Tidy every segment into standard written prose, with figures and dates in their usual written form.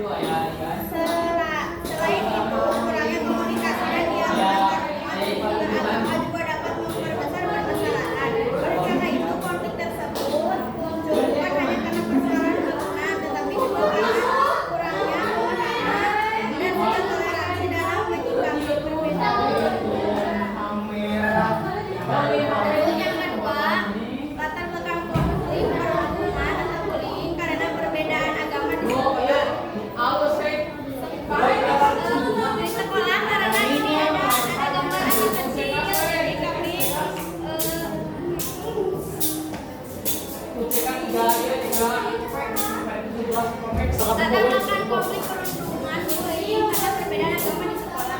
Selain itu, kurangnya komunikasi dan dialog antar umat juga dapat memperbesar permasalahan. Oleh karena itu, konflik tersebut muncul bukan hanya karena persoalan bangunan, tetapi juga karena kurangnya pemahaman dan sikap toleransi dalam menyikapi perbedaan. Lalu yang kedua, latar belakang konflik perhubungan atau bullying karena perbedaan agama di sekolah. Di sekolah karena ini ada gambar anak kecil, jadi kami latar belakang konflik perhubungan bullying karena perbedaan agama di sekolah.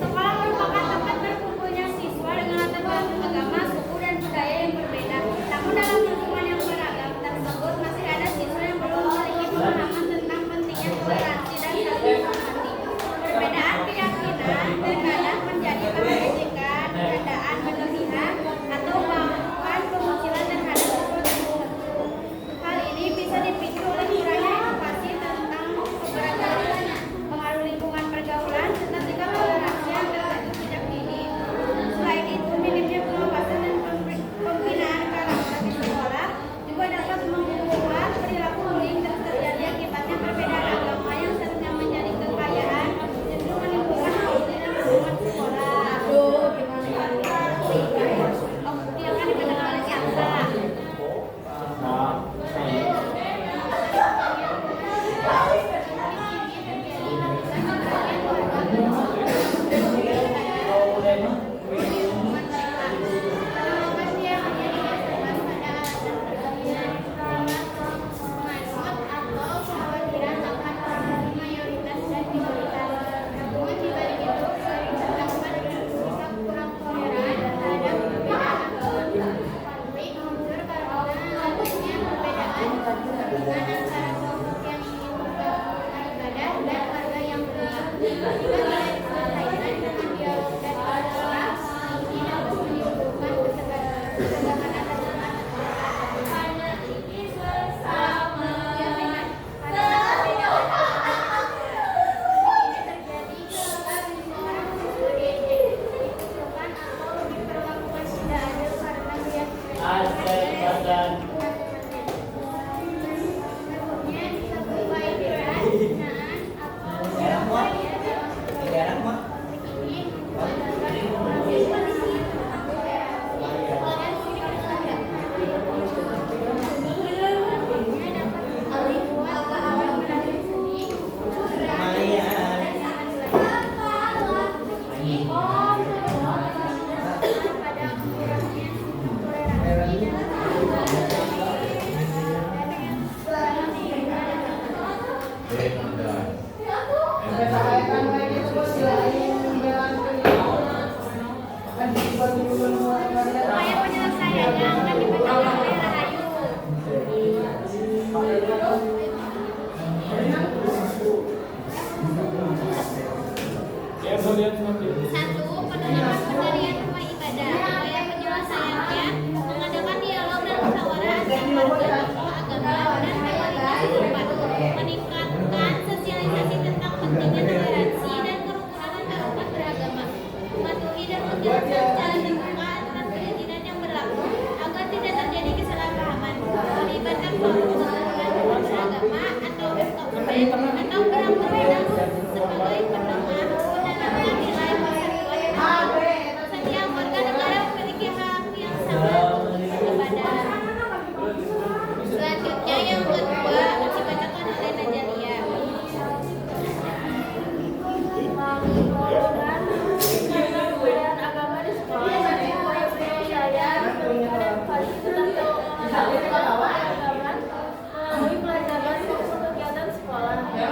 Sekolah merupakan tempat berkumpulnya siswa dengan latar belakang agama, suku, dan budaya yang berbeda. Namun dalam lingkungan yang beragam tersebut masih ada siswa yang belum memiliki pemahaman tentang pentingnya toleransi dan saling menghormati. Perbedaan keyakinan terkadang menjadi bahan ejekan, candaan berlebihan, atau bahkan pemukilan terhadap siswa tertentu. Hal ini bisa dipicu oleh kurangnya edukasi tentang keberagaman, pengaruh lingkungan pergaulan, serta sikap toleransi yang terbentuk sejak dini. Selain itu, minimnya pengawasan dan pembinaan karakter di sekolah juga dapat membuat perilaku bullying terus terjadi. Akibatnya perbedaan agama yang seharusnya menjadi kekayaan justru menimbulkan konflik dan hubungan sekolah. Yang kan dipendengar oleh jaksa. Upaya penyelesaiannya akan dipendengar oleh Rahayu. Satu, penerapan pendirian rumah ibadah. Upaya penyelesaiannya mengadakan dialog dan musyawarah antar warga, tokoh agama, dan mayoritas setempat, meningkatkan sosialisasi tentang pentingnya toleransi dan kerukunan antar umat beragama, mematuhi dan menjelaskan secara terbuka atas perizinan yang berlaku agar tidak terjadi kesalahpahaman, melibatkan forum kerukunan umat beragama atau FKUB atau pihak berbeda sebagai pendengar dalam nilai persatuan yang baik. Setiap warga negara memiliki hak yang sama untuk beribadah. Selanjutnya yang kedua akan dibacakan oleh Najalia. Perbedaan agama di sekolah sebagai upaya penyelesaian memberikan edukasi tentang agama melalui pelajaran maupun kegiatan sekolah.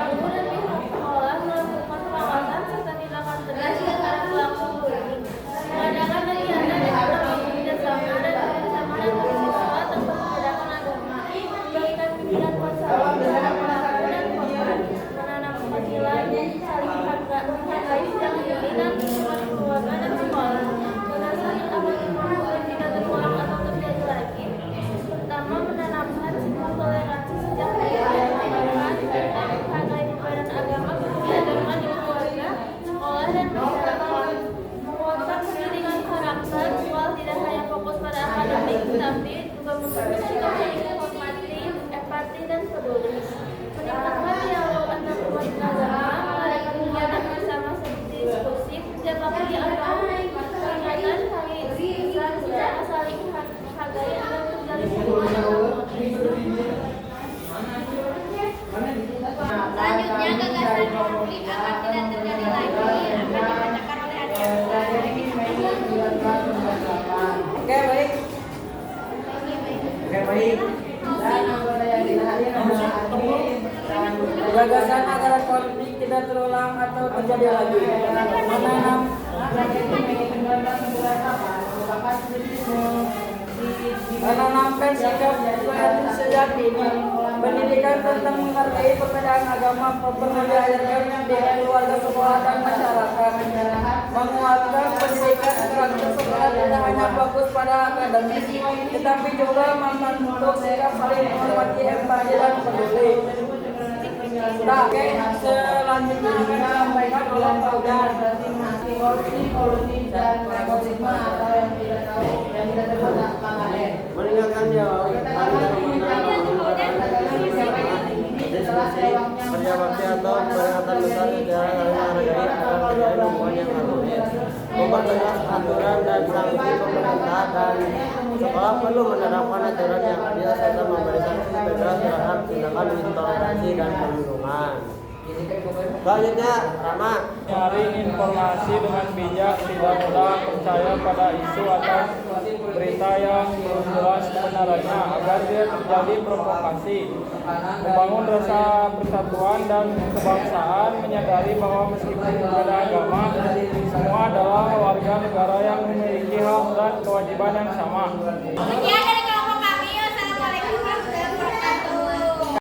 gagasan agar konflik tidak terulang atau terjadi lagi, menanamkan sikap toleransi sejak dini, pendidikan tentang menghargai perbedaan agama perlu diajarkan di keluarga, sekolah, dan masyarakat, menguatkan pendidikan karakter sekolah tidak hanya fokus pada akademis, tetapi juga membentuk sikap saling menghormati, empati, dan peduli. Oke, selanjutnya akan disampaikan oleh Pak Udan. Korupsi dan nepotisme atau yang tidak tahu yang tidak terhadap KKN. Meninggalkan jauh kerja bakti atau peringatan besar secara saling menghargai agar terjadi hubungan yang harmonis. Mempertegas aturan dan sanksi pemerintah dan sekolah perlu menerapkan aturan yang adil serta memberi sanksi tegas terhadap tindakan intoleransi dan perundungan. Selanjutnya, Rama. Cari informasi dengan bijak, tidak mudah percaya pada isu atau berita yang belum jelas kebenarannya agar dia terjadi provokasi. Membangun rasa persatuan dan kebangsaan, menyadari bahwa meskipun berbeda agama, semua adalah warga negara yang memiliki hak dan kewajiban yang sama. Sekian